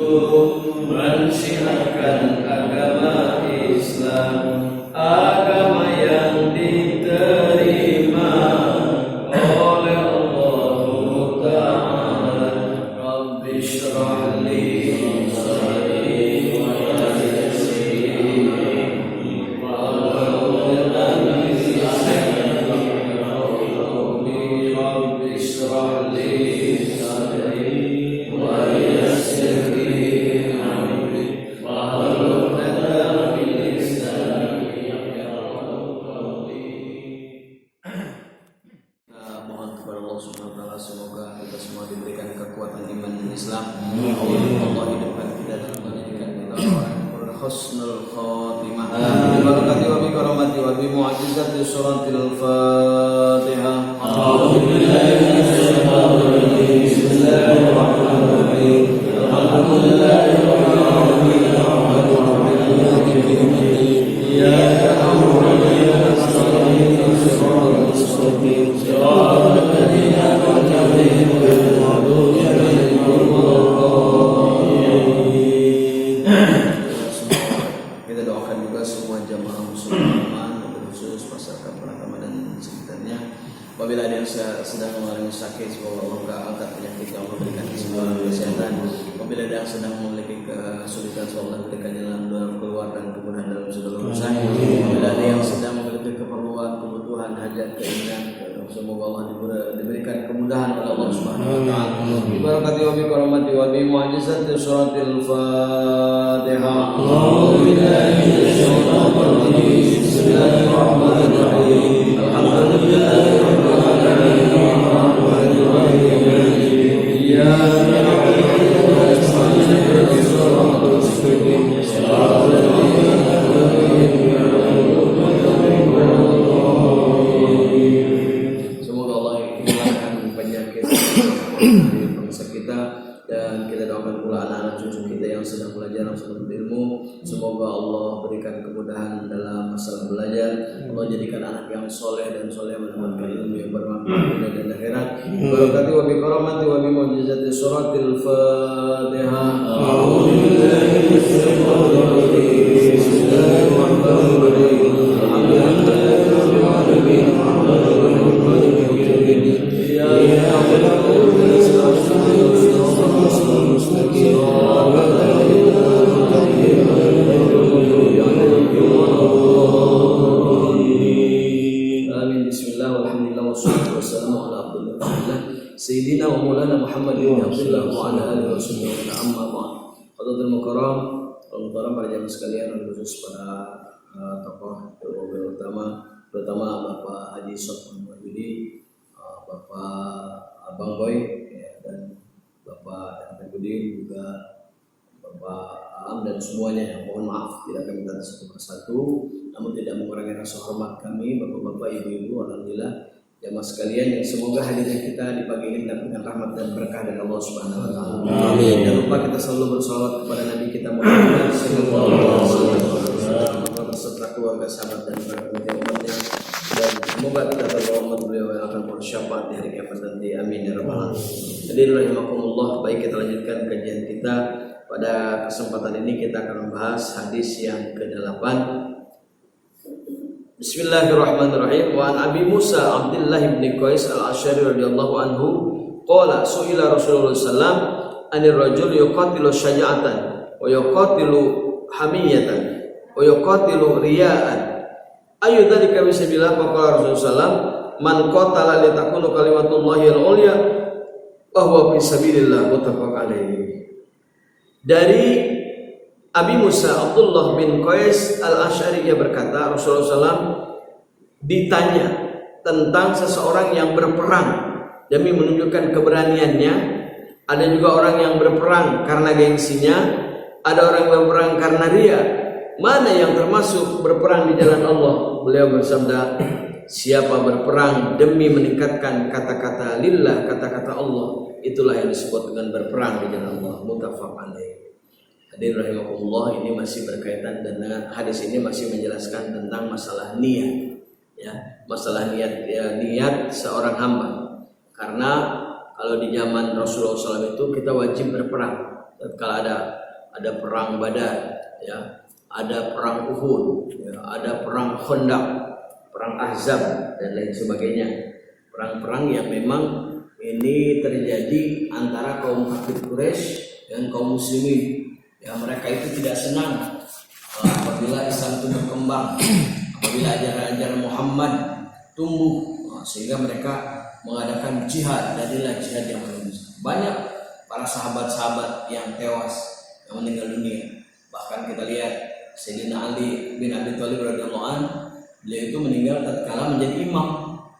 untuk mensiarkan agama Islam, agama yang diterima oleh Allah Ta'ala. Rabbi shrah li sadri wa yassir li amri wahlul 'uqdatam min lisani yafqahu qawli. Rabbi shrah li sadri wa yassir li amri wahlul 'uqdatam min lisani yafqahu qawli. Mohon kepada Allah Subhanahu wa taala semoga kita semua diberikan kekuatan iman dan Islam. Allah hidupkan kita dan menjadikan kita orang yang husnul khatimah. Bi barakati wa bi karamati wa bi mu'jizati suratil Fatihah. A'udzu billahi minasyaitonir rajim. Bismillahirrahmanirrahim. Alhamdulillahi rabbil alamin. Arrahmanirrahim. Maliki yaumiddin. Iyyaka na'budu wa iyyaka nasta'in. Ihdinas siratal mustaqim. Siratal ladzina an'amta 'alaihim ghairil maghdubi 'alaihim waladdallin. Kita doakan juga semua jamaah muslimin khusus masyarakat Pratama dan sekitarnya. Apabila ada yang sedang mengalami sakit, semoga Allah angkat penyakit, Allah berikan kesembuhan dan kesehatan. Apabila ada yang sedang memiliki kesulitan, semoga Allah berikan jalan keluar dan kemudahan dalam segala urusan. Apabila ada yang sedang memiliki keperluan, kebutuhan, hajat, keinginan, semoga Allah diberikan kemudahan oleh Allah Subhanahu wa taala. Bi barakati wa bi karamati wa bi mu'jizati suratil Fatihah. A'udzu billahi minasyaitonir rajim. Bismillahirrahmanirrahim. Alhamdulillahi rabbil alamin. Arrahmanirrahim. Iyyaka na'budu wa nasta'in. Ihdinas siratal mustaqim. Siratal ladzina an'amta 'alaihim ghairil maghdubi 'alaihim. Semoga Allah hilangkan penyakit dari bangsa kita, dan kita doakan pula anak-anak cucu kita yang sedang belajar, yang sedang berilmu. Semoga Allah berikan kemudahan dalam masalah belajar. Allah jadikan anak yang soleh dan soleh, mendapatkan ilmu yang bermanfaat dunia dan akhirat. Barakati wa bi karamati wa bi mu'jizati suratil Fatihah. A'udzu billahi minasyaitonir rajim. Bismillahirrahmanirrahim. Alhamdulillahi rabbil alamin. Arrahmanirrahim. Maliki yaumiddin. Iyyaka na'budu wa nasta'in. Ihdinas siratal mustaqim. Siratal ladzina an'amta 'alaihim ghairil maghdubi 'alaihim waladdallin. Amin. Bismillah walhamdulillah wassalatu wassalamu ala Rasulillah Sayyidina wa Maulana Muhammadin Abdullah wa ala alihi wa sahbihi amma ba'd. Hadirin mukarram, para jamaah sekalian, khusus para tokoh utama, terutama Bapak Haji Sofwan Wahyudi, Bapak Abang Boy, dan Bapak Ernest, juga Bapak Am, dan semuanya yang mohon maaf tidak kami kata satu persatu, namun tidak mengurangi rasa hormat kami Bapak-bapak, Ibu-ibu, alhamdulillah jamaah sekalian, yang semoga hadirnya kita di pagi ini mendapatkan rahmat dan berkah dari Allah Subhanahu wa taala. Amin. Jangan lupa kita selalu bersolawat kepada Nabi kita Muhammad sallallahu alaihi wasallam beserta keluarga, sahabat dan para umatnya, dan semoga kita terbawa umat beliau yang akan bersyafaat di hari kiamat nanti. Amin ya rabbal alamin. Hadirin rahimakumullah, baik, kita lanjutkan kajian kita. Pada kesempatan ini kita akan membahas hadis yang ke-8. Bismillahirrahmanirrahim. Wa an Abi Musa Abdullah bin Qais al-Asy'ari radhiyallahu anhu qala su'ila Rasulullah sallam anir rajul yuqatilu syaja'atan wa yuqatilu hamiyatan wa yuqatilu riya'an ayu dzalika bisabilillah. Faqala Rasulullah sallam man qatala li takunu kalimatullahi al-ulya wa huwa fisabilillah. Muttafaq alaihi. Dari Abi Musa Abdullah bin Qais al-Asy'ari, ia berkata, Rasulullah SAW ditanya tentang seseorang yang berperang demi menunjukkan keberaniannya. Ada juga orang yang berperang karena gengsinya, ada orang yang berperang karena ria. Mana yang termasuk berperang di jalan Allah? Beliau bersabda, siapa berperang demi meningkatkan kata-kata lillah, kata-kata Allah, itulah yang disebut dengan berperang di jalan Allah. Muttafaq alaih. Hadirin rahimakumullah, ini masih berkaitan dengan hadis ini, masih menjelaskan tentang masalah niat, ya, masalah niat, ya, niat seorang hamba. Karena kalau di zaman Rasulullah SAW itu kita wajib berperang, tatkala ada perang Badar, ya, ada perang Uhud, ya, ada perang Khandaq, perang Ahzab dan lain sebagainya. Perang-perang yang memang ini terjadi antara kaum kafir Quraisy dan kaum muslimin. Ya, mereka itu tidak senang apabila Islam itu berkembang, apabila ajaran-ajaran Muhammad tumbuh, sehingga mereka mengadakan jihad, jadilah jihad yang paling besar. Banyak para sahabat-sahabat yang tewas, yang meninggal dunia. Bahkan kita lihat Sayyidina Ali bin Abi Thalib radhiyallahu anhu, beliau itu meninggal tatkala menjadi imam,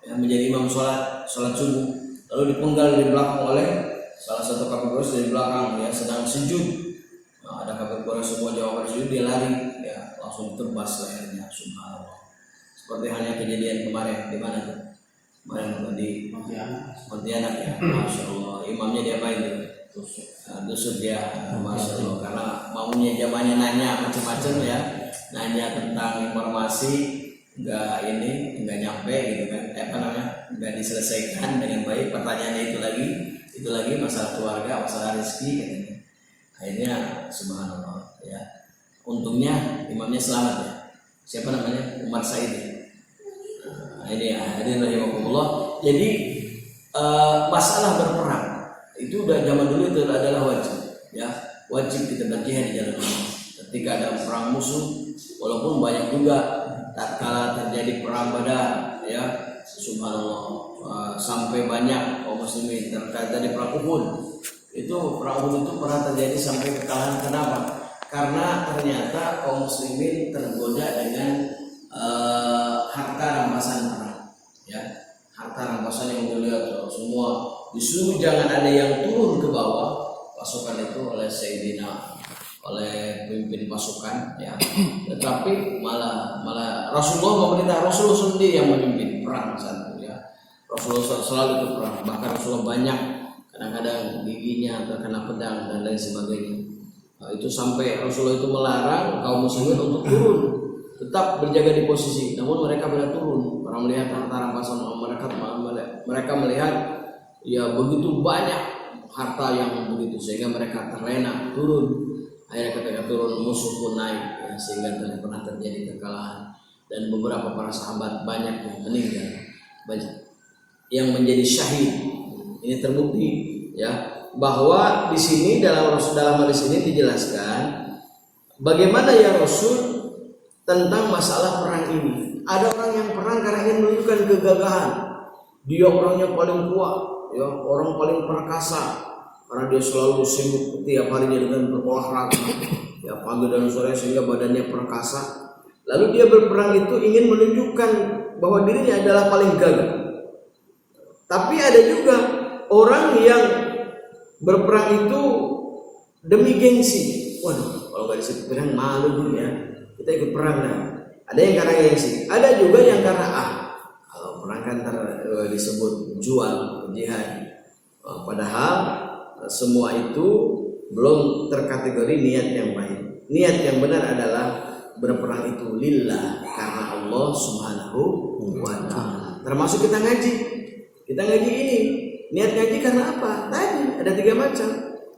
ya, menjadi imam sholat subuh, lalu dipenggal di belakang oleh salah satu kafir Quraisy dari belakang, ya, sedang sujud. Nah, ada kafir Quraisy semua jawab sujud, dia lari, ya, langsung ditebas lehernya. Subhanallah. Seperti halnya kejadian kemarin di mana tuh? Kemarin di Pontianak, ya, masya Allah. Imamnya diapain tuh? Dusuk, ya, masya Allah. Karena maunya zamannya nanya macam-macam, ya, nanya tentang informasi, nggak nyampe gitu kan, nggak diselesaikan dengan baik. Pertanyaannya itu lagi masalah keluarga, masalah rezeki, katanya. Akhirnya subhanallah, ya, untungnya imamnya selamat, ya. Siapa namanya? Umar Said. Ini hadirin rahimakumullah. Jadi masalah berperang itu udah zaman dulu itu adalah wajib, ya, wajib kita berjihad di jalan Allah. Ketika ada perang musuh, walaupun banyak juga tatkala terjadi perang Badar, ya, subhanallah, sampai banyak kaum muslimin. Terjadi perang Uhud, itu perang Uhud itu pernah terjadi sampai kekalahan. Kenapa? Karena ternyata kaum muslimin tergoda dengan harta rampasan perang, ya, harta rampasan yang dilihat semua disuruh jangan ada yang turun ke bawah pasukan itu oleh Sayyidina, oleh pemimpin pasukan, ya, tetapi malah Rasulullah memerintah, Rasulullah sendiri yang memimpin perang saat itu, ya. Rasulullah selalu itu perang, bahkan Rasulullah banyak kadang-kadang giginya terkena pedang dan lain sebagainya. Nah, itu sampai Rasulullah itu melarang kaum muslimin untuk turun, tetap berjaga di posisi. Namun mereka pada turun. Orang melihat harta rampasan mereka melihat, ya, begitu banyak harta yang begitu, sehingga mereka terlena turun. Akhirnya ketika turun musuh pun naik, ya, sehingga tidak pernah terjadi kekalahan. Dan beberapa para sahabat banyak yang meninggal, banyak yang menjadi syahid. Ini terbukti, ya, bahwa di sini dalam hadis ini dijelaskan bagaimana ya Rasul tentang masalah perang ini. Ada orang yang perang karena ingin menunjukkan kegagahan. Dia orangnya paling kuat, ya, orang paling perkasa, karena dia selalu sibuk tiap harinya dengan berolahraga, ya, pagi dan sore, sehingga badannya perkasa. Lalu dia berperang itu ingin menunjukkan bahwa dirinya adalah paling gagah. Tapi ada juga orang yang berperang itu demi gengsi. Waduh, kalau nggak disebut perang malu dulu, ya, kita ikut perang. Nah, ada yang karena gengsi, ada juga yang karena kalau perang kan disebut jual, jihad. Padahal semua itu belum terkategori niat yang baik. Niat yang benar adalah berperang itu lillah, karena Allah Subhanahu wa ta'ala. Termasuk kita ngaji. Kita ngaji ini, niat ngaji karena apa? Tadi ada 3 macam.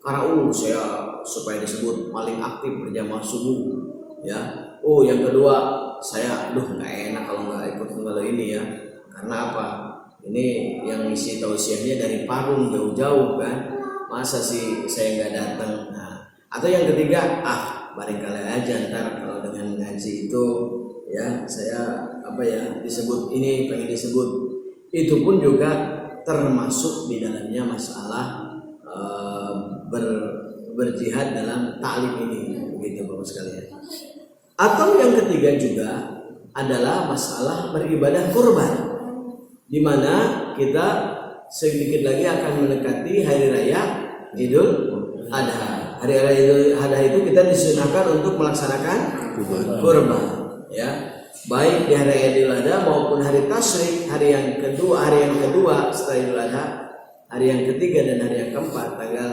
Karena saya supaya disebut paling aktif berjamaah subuh, ya. Yang kedua, saya nggak enak kalau nggak ikut kalau ini, ya. Karena apa? Ini yang isi tausiahnya dari Parung jauh-jauh kan. Masa sih saya nggak datang? Nah, atau yang ketiga, barangkali aja ntar kalau dengan ngaji itu, ya, saya disebut ini, pengen disebut. Itu pun juga termasuk di dalamnya masalah berjihad dalam ta'lim ini, begitu Bapak sekalian. Atau yang ketiga juga adalah masalah beribadah kurban, di mana kita sedikit lagi akan mendekati hari raya Idul Adha. Hari raya Idul Adha itu kita disunahkan untuk melaksanakan kurban, ya, baik di hari raya Idul Adha maupun hari tasyrik, hari yang kedua setelah Idul Adha, hari yang ketiga dan hari yang keempat, tanggal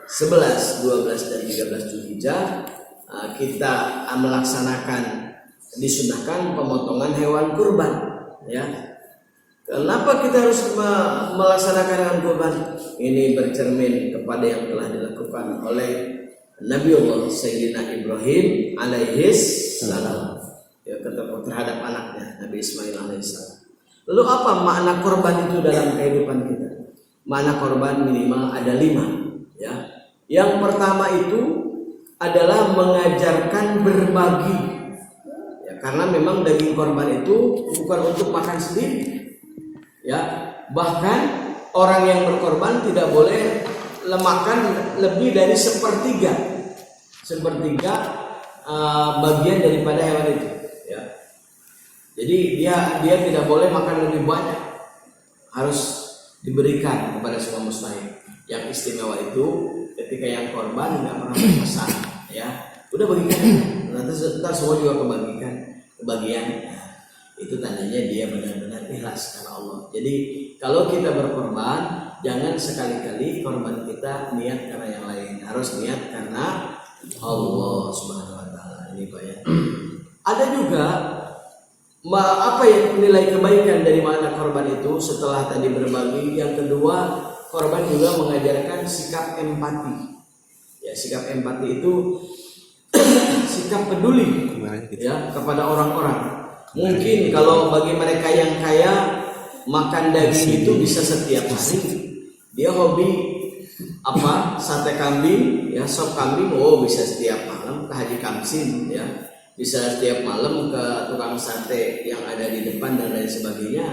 11, 12 dan 13 Zulhijjah, kita melaksanakan, disunahkan pemotongan hewan kurban, ya. Kenapa kita harus melaksanakan hewan kurban? Ini bercermin kepada yang telah dilakukan oleh Nabi Allah Sayyidina Ibrahim alaihis salam, ya, terhadap anaknya Nabi Ismail alaihissalam. Lalu apa makna korban itu dalam kehidupan kita? Makna korban minimal ada 5, ya. Yang pertama itu adalah mengajarkan berbagi, ya, karena memang daging korban itu bukan untuk makan sendiri, ya. Bahkan orang yang berkorban tidak boleh makan lebih dari sepertiga bagian daripada hewan itu, ya. Jadi dia tidak boleh makan lebih banyak, harus diberikan kepada semua mustahik. Yang istimewa itu ketika yang korban nggak pernah pesan, ya, udah bagikan, nanti ntar semua juga kebagian. Itu tandanya dia benar-benar ikhlas karena Allah. Jadi kalau kita berkorban, jangan sekali-kali korban kita niat karena yang lain, harus niat karena Allah Subhanahu wa taala. Ini Pak, ya. Ada juga apa yang nilai kebaikan dari makna korban itu setelah tadi berbagi. Yang kedua, korban juga mengajarkan sikap empati. Ya, sikap empati itu sikap peduli, ya, kepada orang-orang. Mungkin kalau bagi mereka yang kaya, makan daging itu bisa setiap hari. Dia hobi sate kambing, ya, sop kambing, bisa setiap malam ke Haji Kamsin, ya, bisa setiap malam ke tukang sate yang ada di depan dan lain sebagainya.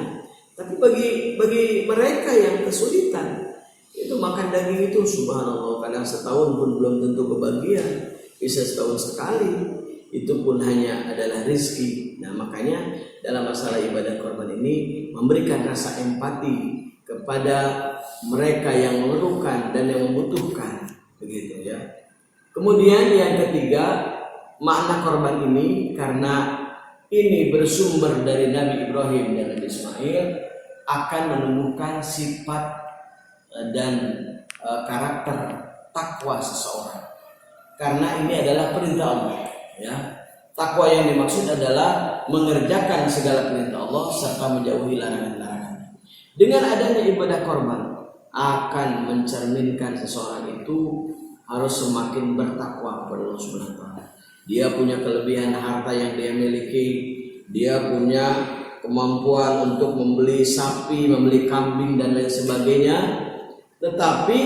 Tapi bagi mereka yang kesulitan, itu makan daging itu subhanallah, kadang setahun pun belum tentu kebagian, bisa setahun sekali. Itu pun hanya adalah rizki. Nah, makanya dalam masalah ibadah korban ini memberikan rasa empati kepada mereka yang memerlukan dan yang membutuhkan, begitu, ya. Kemudian yang ketiga, makna korban ini karena ini bersumber dari Nabi Ibrahim dan Nabi Ismail, akan menemukan sifat dan karakter takwa seseorang. Karena ini adalah perintah Allah, ya. Takwa yang dimaksud adalah mengerjakan segala perintah Allah serta menjauhi larangan-larangan. Dengan adanya ibadah korban akan mencerminkan seseorang itu harus semakin bertakwa kepada Allah Subhanahu wa taala. Dia punya kelebihan harta yang dia miliki, dia punya kemampuan untuk membeli sapi, membeli kambing dan lain sebagainya, tetapi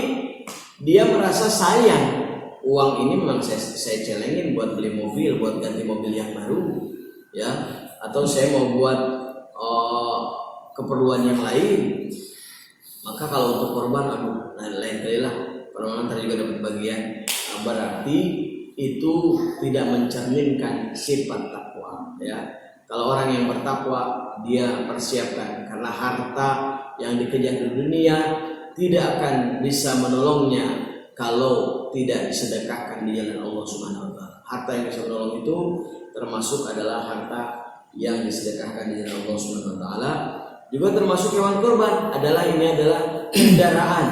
dia merasa sayang. Uang ini memang saya celengin buat beli mobil, buat ganti mobil yang baru, ya, atau saya mau buat keperluan yang lain. Maka kalau untuk korban, lain kali lah, permohonan tadi juga dapat bagian. Berarti itu tidak mencerminkan sifat takwa, ya. Kalau orang yang bertakwa, dia persiapkan, karena harta yang dikejar di dunia tidak akan bisa menolongnya kalau tidak disedekahkan di jalan Allah Subhanahu wa taala. Harta yang bisa menolong itu termasuk adalah harta yang disedekahkan di jalan Allah Subhanahu wa taala. Juga termasuk hewan kurban adalah kendaraan.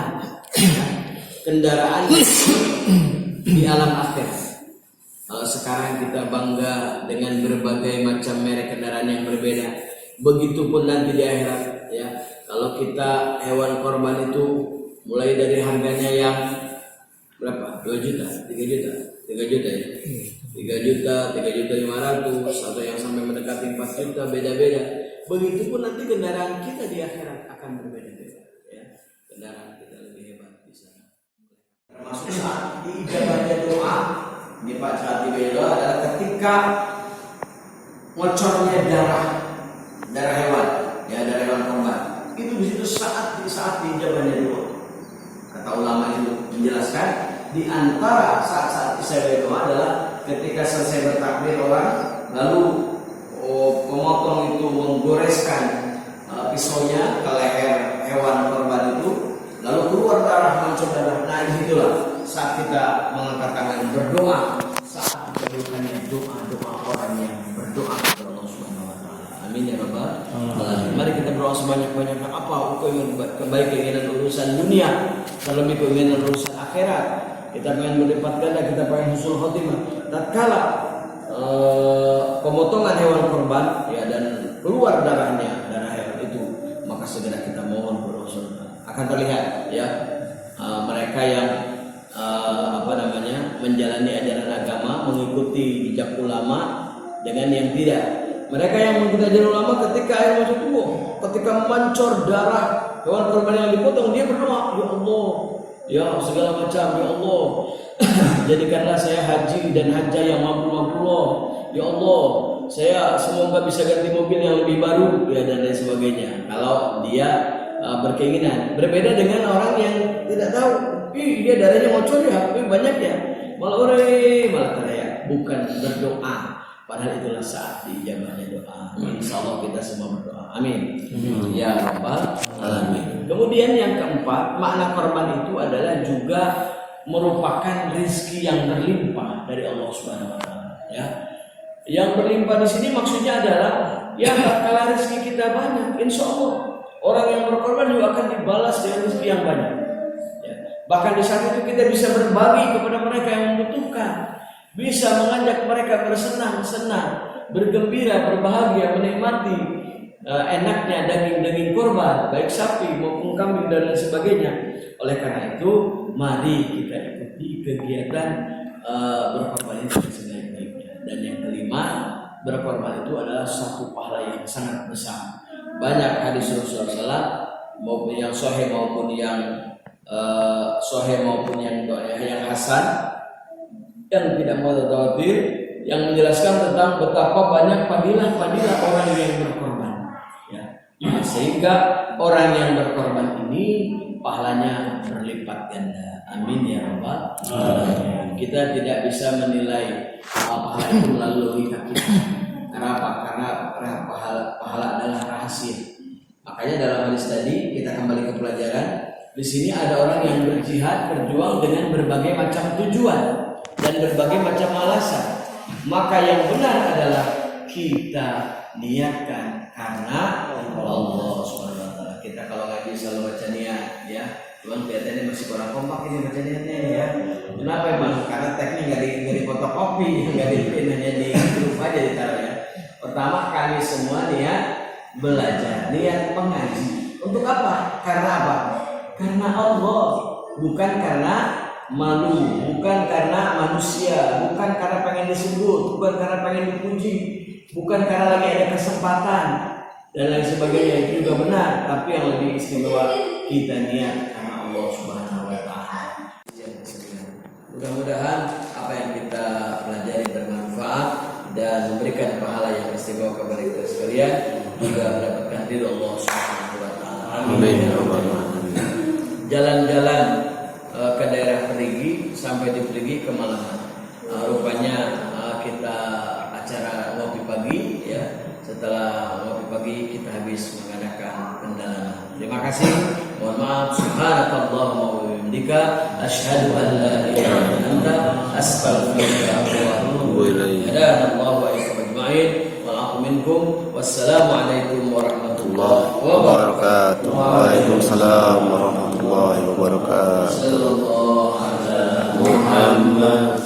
Kendaraan di alam akhir. Kalau sekarang kita bangga dengan berbagai macam merek kendaraan yang berbeda, begitupun nanti di akhirat, ya. Kalau kita hewan korban itu mulai dari harganya yang berapa? 2 juta, 3 juta, 3 juta, ya. 3 juta, 3.500.000, atau yang sampai mendekati 4 juta, beda-beda. Begitupun nanti kendaraan kita di akhirat akan berbeda-beda, ya. Kendaraan kita lebih hebat di sana. Termasuk saat diijabahnya doa, ini Pak, saat diijabahnya doa adalah ketika ngocornya darah hewan, ya, darah hewan korban. Itu di situ saat diijabahnya doa. Kata ulama itu menjelaskan, di antara saat-saat isyarat doa adalah ketika selesai bertakbir orang, lalu pemotong itu menggoreskan pisaunya ke leher hewan korban itu, lalu keluar darah, muncul darah. Nah, disitulah saat kita mengangkat tangan berdoa, saat diberikannya doa orang yang berdoa kepada Allah Subhanahu wa taala. Amin ya rabbal alamin. Mari kita berdoa sebanyak-banyaknya. Apa kebaikan urusan dunia, terlebih keinginan urusan akhirat. Kita pengen berlipat ganda, kita pengen husnul khotimah. Tatkala pemotongan hewan kurban, ya, dan keluar darah hewan itu, maka segera kita mohon kepada Allah. Akan terlihat, ya, mereka yang menjalani mengikuti jejak ulama dengan yang tidak. Mereka yang mengikuti ajaran ulama ketika air masuk tubuh, ketika mancur darah hewan kurban yang dipotong, dia berdoa, ya Allah, ya segala macam, ya Allah, jadikanlah saya haji dan hajjah yang mabrur, ya Allah, saya semoga bisa ganti mobil yang lebih baru, ya dan lain sebagainya. Kalau dia berkeinginan, berbeda dengan orang yang tidak tahu, dia darahnya ngocor ya, banyak ya, malah teriak, bukan berdoa. Padahal itulah saat diijabahnya doa. Insya Allah kita semua berdoa. Amin. Ya Rabbal Alamin. Kemudian yang keempat, makna korban itu adalah juga merupakan rezeki yang berlimpah dari Allah Subhanahu Wa Taala. Ya, yang berlimpah di sini maksudnya adalah ya kalau rezeki kita banyak, insya Allah orang yang berkorban juga akan dibalas dengan rezeki yang banyak. Ya. Bahkan di saat itu kita bisa berbagi kepada mereka yang membutuhkan. Bisa mengajak mereka bersenang-senang, bergembira, berbahagia, menikmati enaknya daging-daging kurban, baik sapi maupun kambing dan lain sebagainya. Oleh karena itu, mari kita ikuti kegiatan berkorban itu sebaik-baiknya. Dan yang kelima, berkorban itu adalah satu pahala yang sangat besar. Banyak hadis Rasulullah SAW, maupun yang sahih maupun yang yang hasan, yang tidak mau tertawatir, yang menjelaskan tentang betapa banyak fadilah-fadilah orang yang berkorban. Ya. Sehingga orang yang berkorban ini pahalanya berlipat ganda. Amin ya Rabbal Alamin. Kita tidak bisa menilai pahala itu melalui logika kita. Kenapa? Karena pahala adalah rahasia. Makanya dalam hadis tadi kita kembali ke pelajaran. Di sini ada orang yang berjihad, berjuang dengan berbagai macam tujuan dan berbagai macam alasan. Maka yang benar adalah kita niatkan karena Allah Subhanahu Wa Taala. Kita kalau ngaji selalu baca niat, ya. Cuman kelihatannya masih kurang kompak ini baca niatnya ya. Kenapa emang? Karena teknik nggak di fotokopi, nggak di hanya di grup aja ditaruh ya. Pertama, kami semua niat belajar, niat mengaji. Untuk apa? Karena apa? Karena Allah, bukan karena malu, bukan karena manusia, bukan karena pengen disebut, bukan karena pengen dipuji, bukan karena lagi ada kesempatan dan lain sebagainya. Itu juga benar, tapi yang lebih istimewa kita niat karena Allah Subhanahu Wa Taala. Mudah-mudahan apa yang kita pelajari bermanfaat dan memberikan pahala yang istimewa kepada kita sekalian, juga mendapatkan ridho Allah Subhanahu Wa Taala. Amin. Jalan-jalan ke daerah Perigi sampai di Perigi kemalaman. Rupanya kita acara ngopi pagi ya. Setelah ngopi pagi kita habis mengadakan pendalaman. Terima kasih. Mohon maaf. Subhanakallahumma wa bihamdika asyhadu an la ilaha illa anta astaghfiruka wa atubu ilaik. Hadanallahu wa iyyakum ajma'in. Wal minkum. Wassalamualaikum warahmatullahi wabarakatuh. Waalaikumsalam warahmatullahi wabarakatuh. Sallallahu alaihi Muhammad.